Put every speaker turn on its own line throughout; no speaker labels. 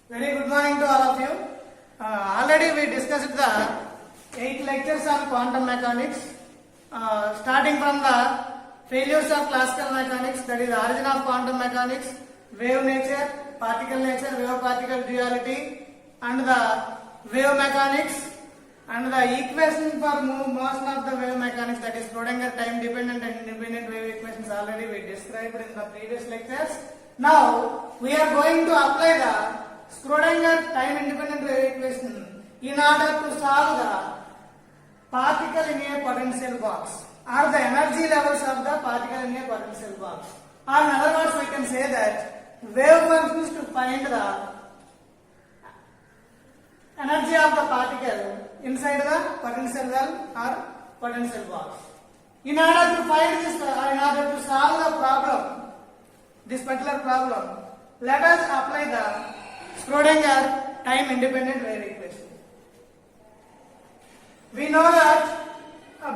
Very good morning to all of you. Already we discussed the 8 lectures on quantum mechanics, starting from the failures of classical mechanics, that is the origin of quantum mechanics, wave nature, wave-particle duality, and the wave mechanics, and the equation for motion of the wave mechanics, that is Schrodinger time-dependent and independent wave equations, already we described in the previous lectures. Now we are going to apply the Schrodinger time-independent wave equation in order to solve the particle in a potential box, or the energy levels of the particle in a potential box. Or in other words, we can say that wave functions to find the energy of the particle inside the potential well or potential box. In order to find this, or in order to solve the problem, this particular problem, let us apply the Schrodinger time-independent wave equation. We know that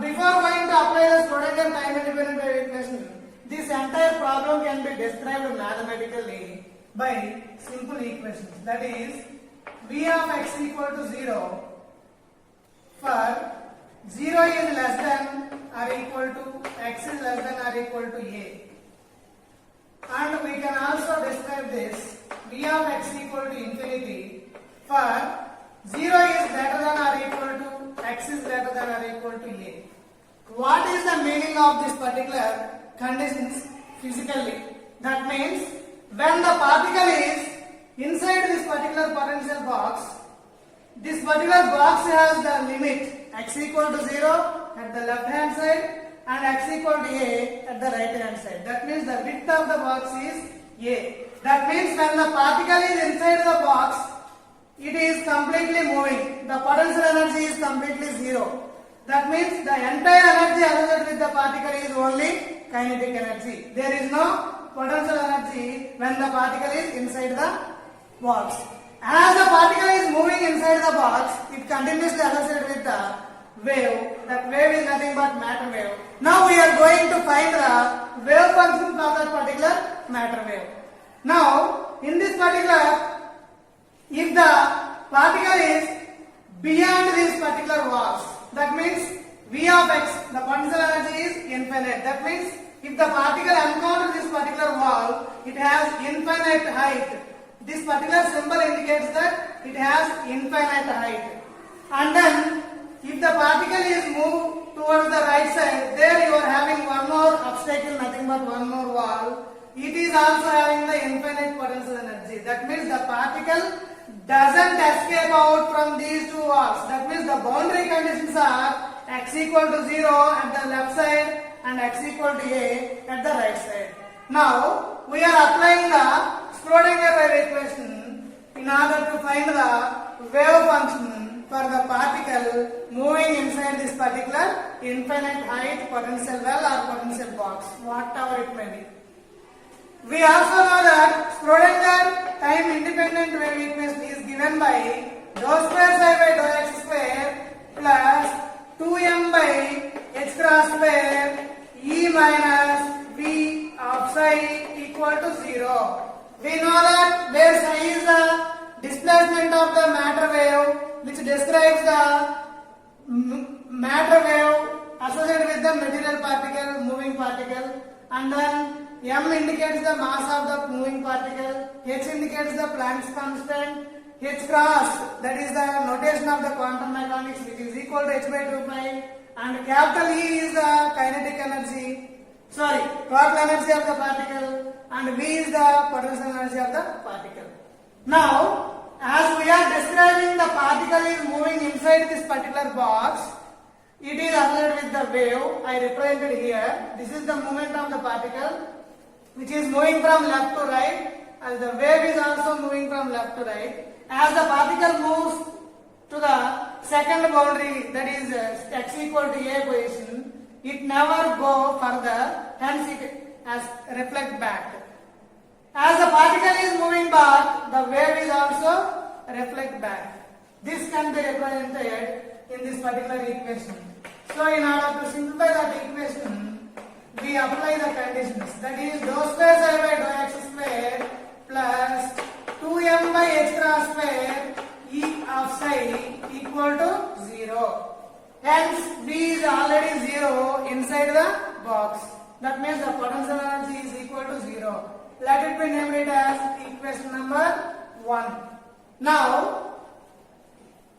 before going to apply the Schrodinger time-independent wave equation, this entire problem can be described mathematically by simple equations. That is, V of x equal to 0 for 0 is less than or equal to x is less than or equal to a. And we can also describe this V of x equal to infinity for 0 is greater than or equal to x is greater than or equal to a. What is the meaning of this particular conditions physically? That means when the particle is inside this particular potential box, this particular box has the limit x equal to 0 at the left hand side and x equal to a at the right hand side. That means the width of the box is a. That means when the particle is inside the box, it is completely moving. The potential energy is completely zero. That means the entire energy associated with the particle is only kinetic energy. There is no potential energy when the particle is inside the box. As the particle is moving inside the box, it continuously associated with the wave. That wave is nothing but matter wave. Now we are going to find the wave function for that particular matter wave. Now, in this particular, if the particle is beyond this particular box, that means V of x, the potential energy is infinite. That means if the particle encounters this particular wall, it has infinite height. This particular symbol indicates that it has infinite height. And then, if the particle is moved towards the right side, there you are having one more obstacle, nothing but one more wall. It is also having the infinite potential energy. That means the particle doesn't escape out from these two walls. That means the boundary conditions are x equal to 0 at the left side and x equal to a at the right side. Now, we are applying the Schrodinger wave equation in order to find the wave function for the particle moving inside this particular infinite height potential well or potential box, whatever it may be. We also know that Schrodinger time-independent wave equation is given by dou square psi by dou x square plus 2m by h cross square e minus v of psi equal to 0. We know that where psi is the displacement of the matter wave, which describes the matter wave associated with the material particle, moving particle, and then m indicates the mass of the moving particle, h indicates the Planck's constant, h cross, that is the notation of the quantum mechanics, which is equal to h by 2 pi, and capital E is the kinetic energy, total energy of the particle, and V is the potential energy of the particle. Now, as we are describing the particle is moving inside this particular box, it is associated with the wave. I represented here. This is the movement of the particle, which is moving from left to right, and the wave is also moving from left to right. As the particle moves to the second boundary, that is x equal to a position, it never go further, hence it has reflect back. As the particle is moving back, the wave is also reflect back. This can be represented in this particular equation. So in order to simplify that equation, we apply the conditions. That is dou square psi by dou x square plus 2m by h cross square e of psi equal to 0. Hence B is already 0 inside the box. That means the potential energy is equal to 0. Let it be named it as equation number 1. Now,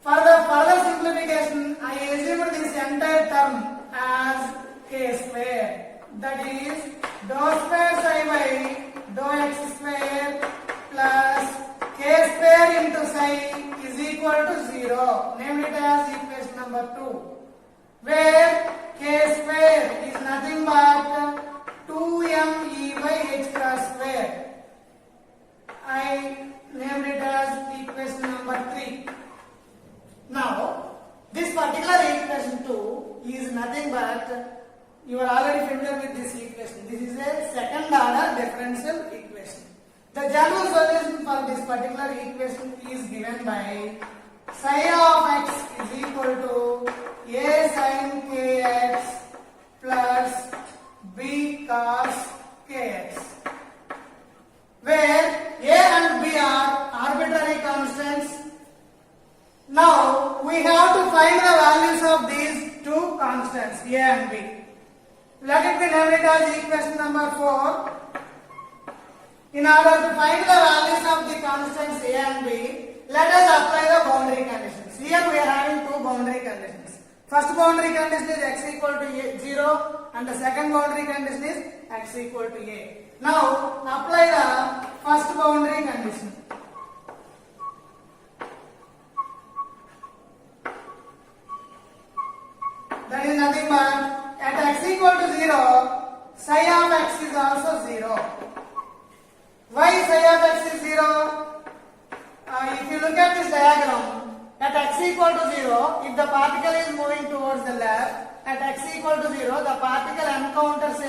for the further simplification, I assumed this entire term as k square. That is dou square psi by dou x square plus k square into psi is equal to 0. Name it as equation number 2. Where k square is nothing but 2me by h cross square. I named it as equation number 3. Now, this particular equation 2 is nothing but, you are already familiar with this equation. This is a second order differential equation. The general solution for this particular equation is given by psi of x is equal to a sin kx plus b cos kx, where a and b are arbitrary constants. Now we have to find the values of these two constants a and b. Let it be named as equation number 4. In order to find the values of the constants a and b, let us apply the boundary conditions. Here we are having two boundary conditions. First boundary condition is x equal to 0 and the second boundary condition is x equal to a. Now apply the first boundary condition. That is nothing but at x equal to 0, psi of x is also 0. Why psi of x is 0? If you look at this diagram, at x equal to 0, if the particle is moving towards the left, at x equal to 0, the particle encounters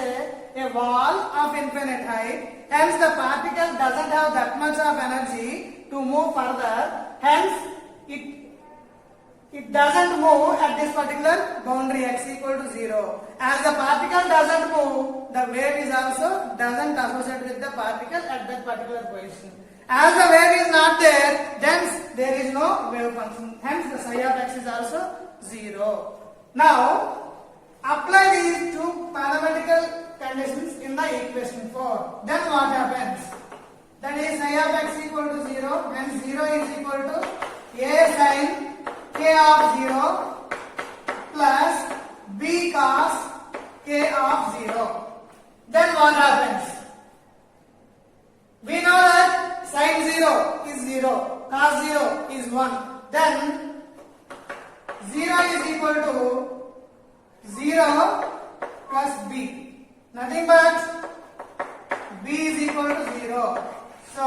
a wall of infinite height. Hence, the particle doesn't have that much of energy to move further. Hence, it doesn't move at this particular boundary x equal to 0. As the particle doesn't move, the wave is also doesn't associate with the particle at that particular position. As the wave is not there, then there is no wave function. Hence the psi of x is also 0. Now, apply these two mathematical conditions in the equation 4. Then what happens? That is psi of x equal to 0. Hence 0 is equal to a sin k of 0 plus b cos k of 0. Then what happens? We know that sin 0 is 0, cos 0 is 1. Then 0 is equal to 0 plus b. Nothing but b is equal to 0. So,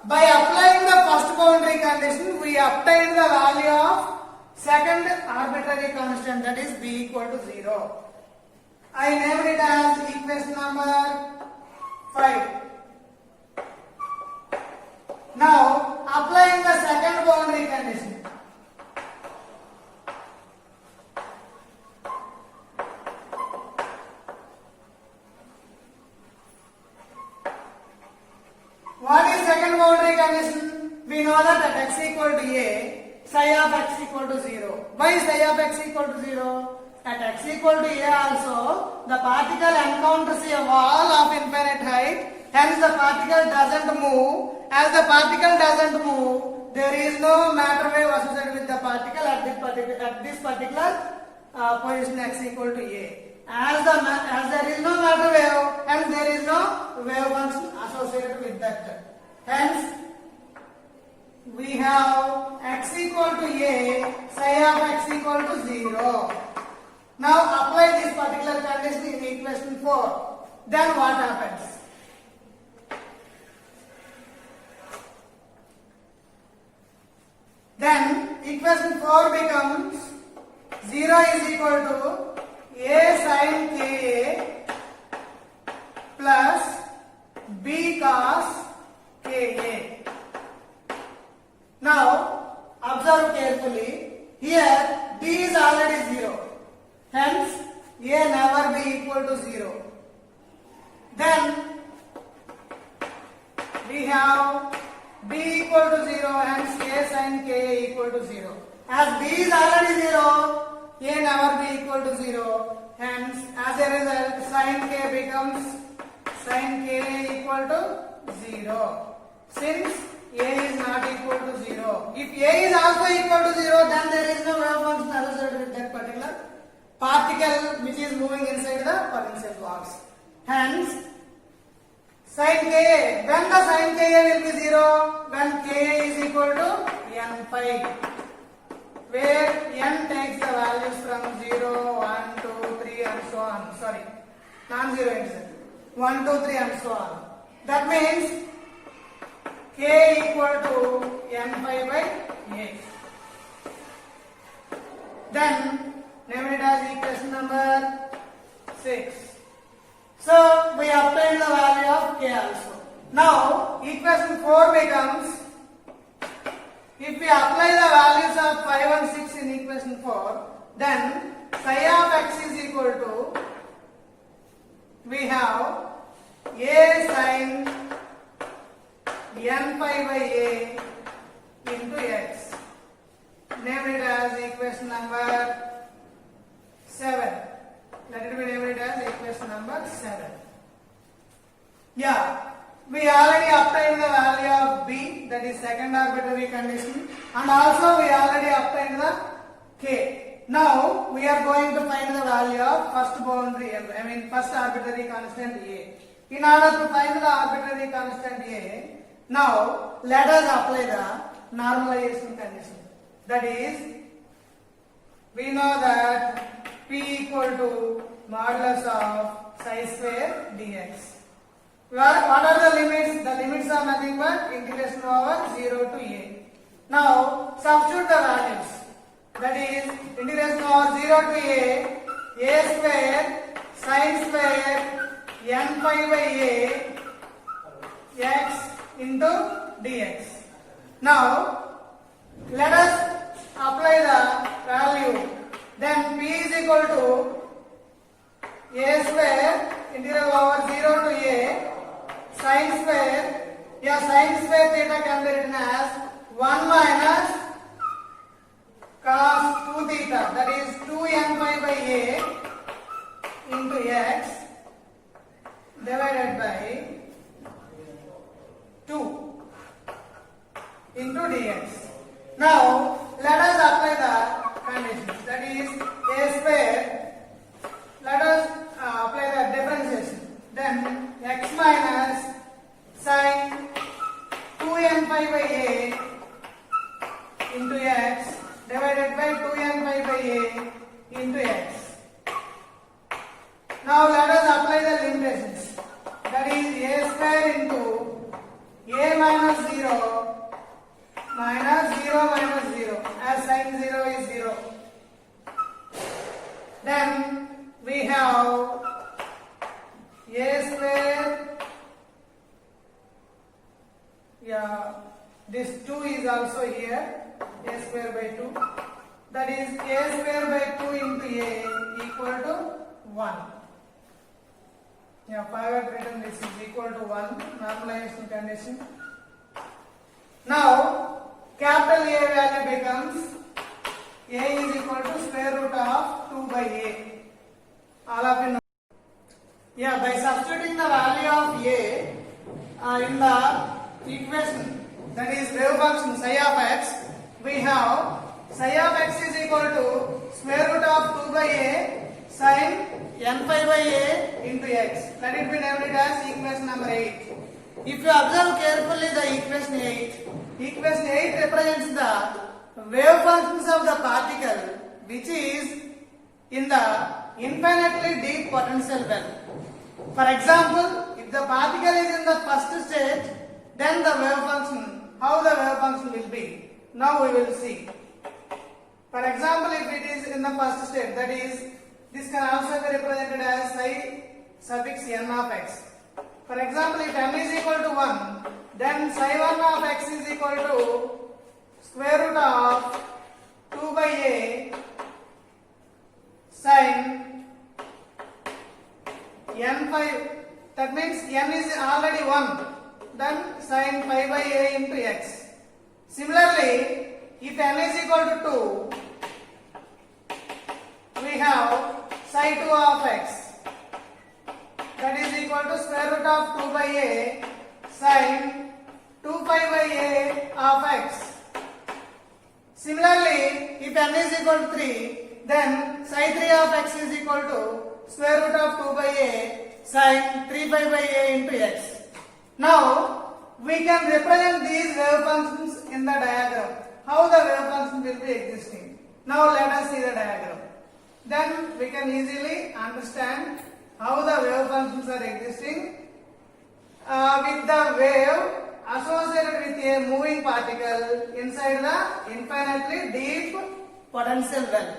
by applying the first boundary condition, we obtain the value of second arbitrary constant, that is b equal to 0. I named it as equation number 5. Now, applying the second boundary condition. What is second boundary condition? We know that at x equal to a, psi of x equal to 0. Why psi of x equal to 0? At x equal to a also, the particle encounters a wall of infinite height. Hence the particle doesn't move. As the particle doesn't move, there is no matter wave associated with the particle at this particular position x equal to a. As there is no matter wave, hence there is no wave function associated with that. Hence, we have x equal to a, psi of x equal to 0. Now apply this particular condition in equation 4. Then what happens? Then equation 4 becomes 0 is equal to a sin ka plus b cos ka. Now observe carefully. Here b is already 0. Hence a never be equal to 0. Then we we have b equal to 0 and a sin k equal to 0. As b is already 0, a never be equal to 0. Hence, as a result, sin k becomes sin k equal to 0. Since a is not equal to 0. If a is also equal to 0, then there is no wave function associated with that particular particle which is moving inside the potential box. Hence, sin k, when the sin k will be 0, when k is equal to n pi, where n takes the values from 0, 1, 2, 3 and so on. Sorry, non-zero intercept. 1, 2, 3 and so on. That means k equal to n pi by a. Then name it as equation number 6. So we obtained the value of k also. Now equation 4 becomes, if we apply the values of 5 and 6 in equation 4, then psi of x is equal to, we have a sin n pi by a into x. Name it as equation number 7. Let it be named as equation number 7. Yeah, we already obtained the value of b, that is second arbitrary condition, and also we already obtained the k. Now we are going to find the value of first boundary, first arbitrary constant a. In order to find the arbitrary constant a, now let us apply the normalization condition. That is, we know that p equal to modulus of psi square dx. What are the limits? The limits are nothing but integration over 0 to a. Now substitute the values. That is, integration over 0 to a square sin square n pi by a x into dx. Now let us apply the value. Then p is equal to a square integral over 0 to a sin square. Yeah, sin square theta can be written as 1 minus cos 2 theta, that is 2n pi by a into x divided by 2 into dx. Now let us apply the conditions. That is a square. Let us apply the differentiation. Then x minus sin 2n pi by a into x divided by 2n pi by a into x. Now let us apply the limitations. That is a square into a minus 0 minus 0 minus 0, as sin 0 is 0. Then we have a square, yeah, this 2 is also here, a square by 2, that is a square by 2 into a equal to 1. Yeah, 5 have written this is equal to 1, normalization condition. Now capital A value becomes a is equal to square root of 2 by a. All of you know. Yeah, by substituting the value of a in the equation, that is wave function psi of x, we have psi of x is equal to square root of 2 by a sin n pi by a into x. Let it be named as equation number 8. If you observe carefully the equation 8 represents the wave functions of the particle which is in the infinitely deep potential well. For example, if the particle is in the first state, then the wave function, how the wave function will be. Now we will see. For example, if it is in the first state, that is, this can also be represented as psi suffix n of x. For example, if m is equal to 1, then psi 1 of x is equal to square root of 2 by a sin n pi. That means n is already 1. then sin pi by a into x. Similarly, if n is equal to 2, we have psi 2 of x, that is equal to square root of 2 by a sin 2 pi by a of x. Similarly, if n is equal to 3, then psi 3 of x is equal to square root of 2 by a sin 3 pi by a into x. Now, we can represent these wave functions in the diagram. How the wave function will be existing. Now, let us see the diagram. Then we can easily understand how the wave functions are existing with the wave associated with a moving particle inside the infinitely deep potential well.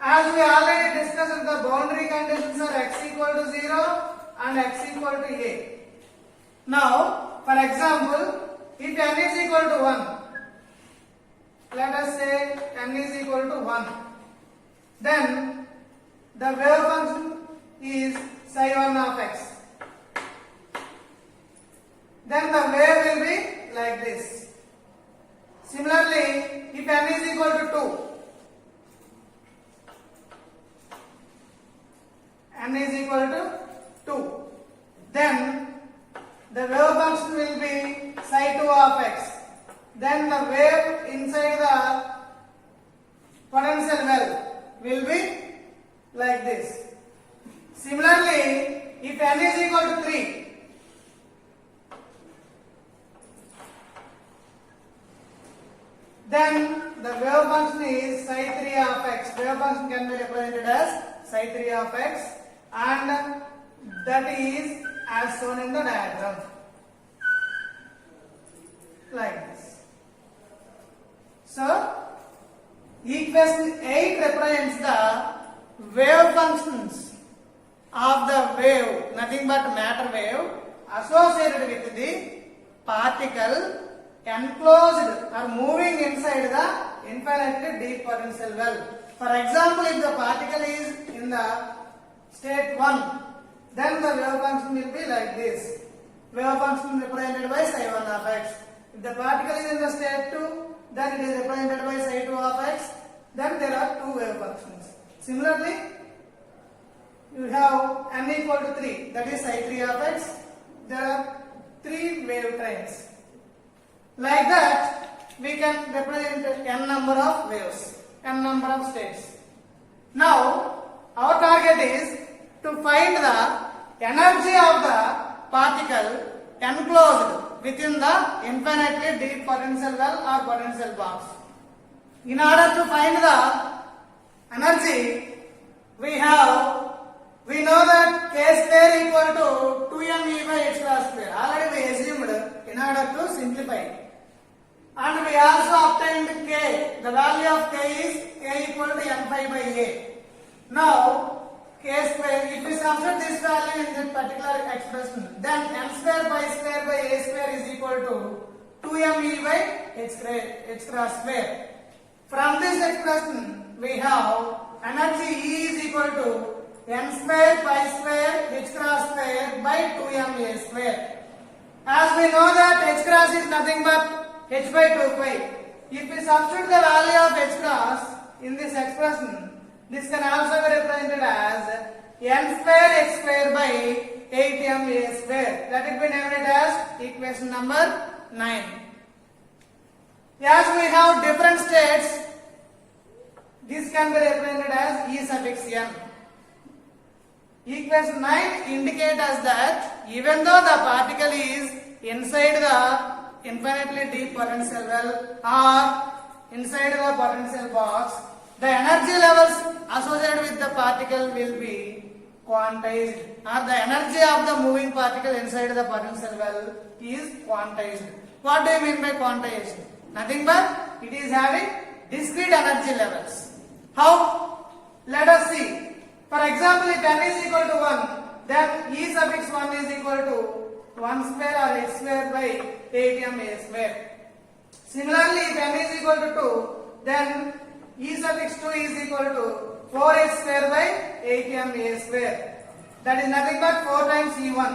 As we already discussed, the boundary conditions are x equal to 0 and x equal to a. Now, for example, if n is equal to 1, let us say n is equal to 1, then the wave function is psi 1 of x. Then the wave will be like this. Similarly, if n is equal to 2, n is equal to 2, then the wave function will be psi 2 of x. Then the wave inside the potential well will be like this. Similarly, if n is equal to 3, then the wave function is psi 3 of x. Wave function can be represented as psi 3 of x, and that is as shown in the diagram like this. So, equation 8 represents the wave functions of the wave, nothing but matter wave, associated with the particle enclosed or moving inside the infinitely deep potential well. For example, if the particle is in the state 1, then the wave function will be like this. Wave function represented by psi 1 of x. If the particle is in the state 2, then it is represented by psi 2 of x. Then there are two wave functions. Similarly, you have n equal to 3, that is psi 3 of x. There are 3 wave trains. Like that, we can represent n number of waves, n number of states. Now, our target is to find the energy of the particle enclosed within the infinitely deep potential well or potential box. In order to find the energy, we know that k square equal to 2m by h cross square. Already we assumed in order to simplify. And we also obtained k. The value of k is k equal to n pi by a. Now, k square, if we substitute this value in this particular expression, then n square by a square is equal to 2m by h cross square. From this expression, we have energy E is equal to n square pi square h cross square by 2m square. As we know that h cross is nothing but h by 2 pi. If we substitute the value of h cross in this expression, this can also be represented as n square h square by 8m a square. Let it be named as equation number 9. As we have different states, this can be represented as E suffix n. Equation 9 indicates us that even though the particle is inside the infinitely deep potential well or inside the potential box, the energy levels associated with the particle will be quantized, or the energy of the moving particle inside the potential well is quantized. What do you mean by quantized? Nothing but it is having discrete energy levels. How? Let us see. For example, if n is equal to 1, then E suffix 1 is equal to 1 square or h square by 8m a square. Similarly, if n is equal to 2, then E suffix 2 is equal to 4h square by 8m a square. That is nothing but 4 times E1.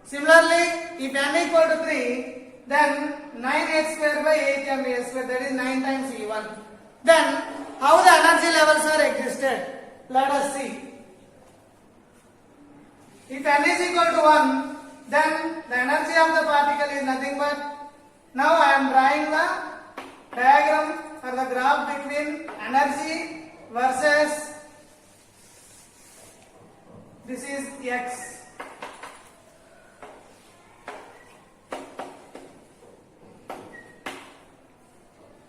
Similarly, if n equal to 3, then 9h square by 8m a square, that is 9 times E1. Then, how the energy levels are existed? Let us see. If n is equal to 1, then the energy of the particle is nothing but, now I am drawing the diagram or the graph between energy versus, this is x.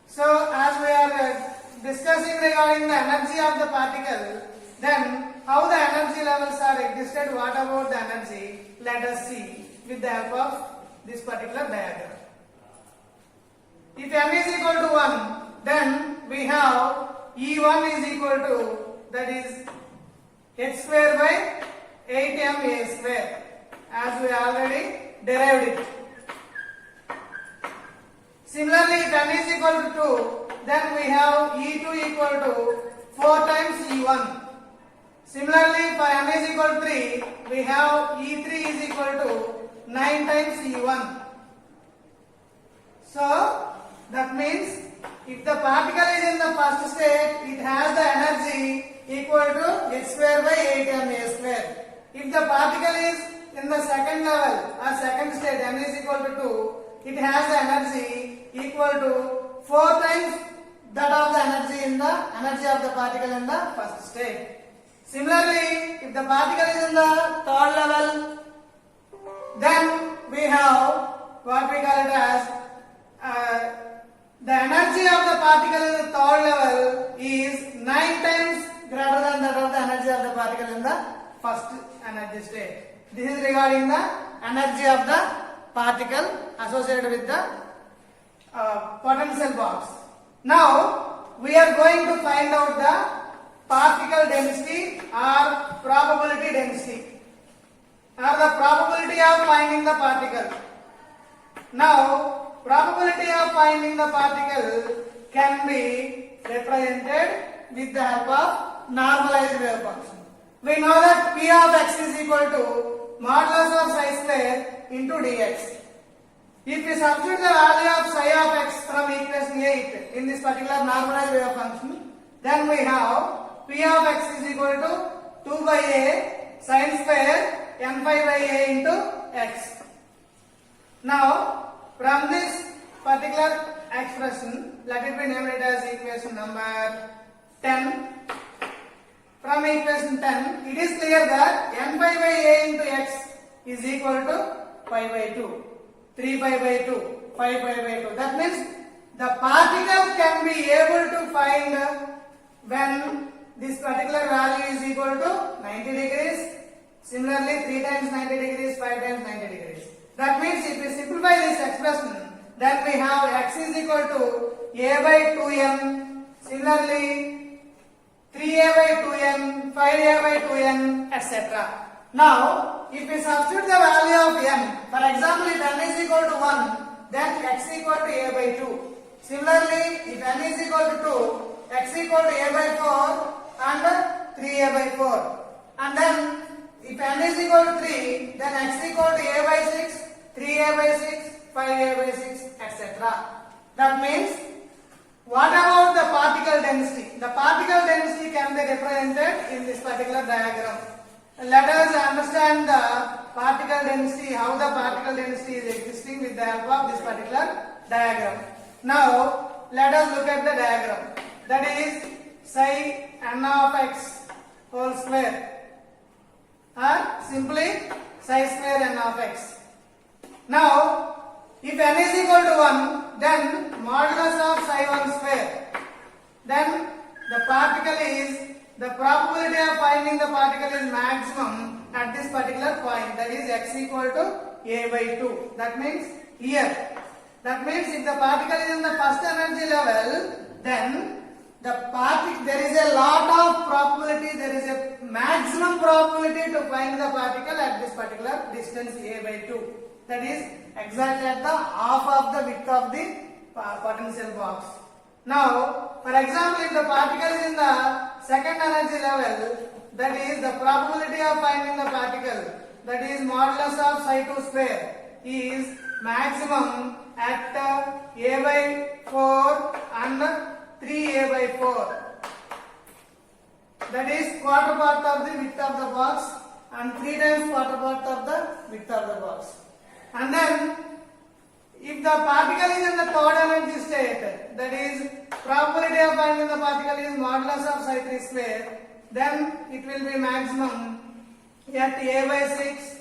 So, as we are discussing regarding the energy of the particle, then how the energy levels are existed, what about the energy? Let us see with the help of this particular diagram. If n is equal to 1, then we have E1 is equal to, that is h square by 8m a square, as we already derived it. Similarly, if n is equal to 2, then we have E2 equal to 4 times E1. Similarly, for n is equal to 3, we have E3 is equal to 9 times E1. So, that means if the particle is in the first state, it has the energy equal to h square by 8m a square. If the particle is in the second level or second state, n is equal to 2, it has the energy equal to 4 times that of the energy of the particle in the first state. Similarly, if the particle is in the third level, then we have what we call it as the energy of the particle in the third level is 9 times greater than that of the energy of the particle in the first energy state. This is regarding the energy of the particle associated with the potential box. Now, we are going to find out the particle density or probability density or the probability of finding the particle. Now, probability of finding the particle can be represented with the help of normalized wave function. We know that P of x is equal to modulus of psi square into dx. If we substitute the value of psi of x from equation 8 in this particular normalized wave function, then we have P of x is equal to 2 by a sin square n phi by a into x. Now, from this particular expression, let it be named as equation number 10. From equation 10, it is clear that n pi by a into x is equal to pi by 2, 3 pi by 2, 5 pi by 2. That means the particle can be able to find when this particular value is equal to 90 degrees. Similarly, 3 times 90 degrees, 5 times 90 degrees. That means if we simplify this expression, then we have x is equal to a by 2n. Similarly, 3a by 2n, 5a by 2n, etc. Now, if we substitute the value of n, for example, if n is equal to 1, then x equal to a by 2. Similarly, if n is equal to 2, x equal to a by 4 and 3a by 4. And then, if n is equal to 3, then x equal to a by 6, 3a by 6, 5a by 6, etc. That means, what about the particle density? The particle density can be represented in this particular diagram. Let us understand the particle density, how the particle density is existing with the help of this particular diagram. Now, let us look at the diagram. That is psi n of x whole square, or simply psi square n of x. Now, if n is equal to 1, then modulus of psi 1 square. Then the particle is, the probability of finding the particle is maximum at this particular point. That is x equal to a by 2. That means here. That means if the particle is in the first energy level, then there is a lot of probability, there is a maximum probability to find the particle at this particular distance a by 2. That is exactly at the half of the width of the potential box. Now, for example, if the particle is in the second energy level, that is the probability of finding the particle that is modulus of psi 2 square is maximum at a by 4 and 3a by 4. That is quarter part of the width of the box and 3 times quarter part of the width of the box. And then if the particle is in the third energy state, that is probability of finding the particle is modulus of psi 3 square, then it will be maximum at a by 6,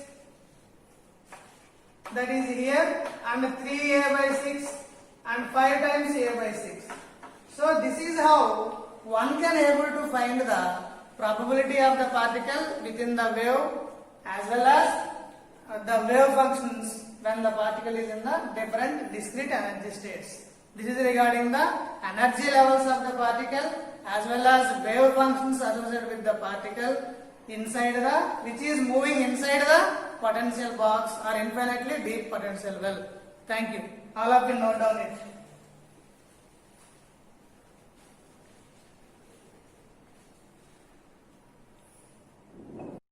that is here, and 3a by 6 and 5 times a by 6. So this is how one can able to find the probability of the particle within the wave as well as the wave functions when the particle is in the different discrete energy states. This is regarding the energy levels of the particle as well as wave functions associated with the particle inside the, which is moving inside the potential box or infinitely deep potential well. Thank you. All of you note down it.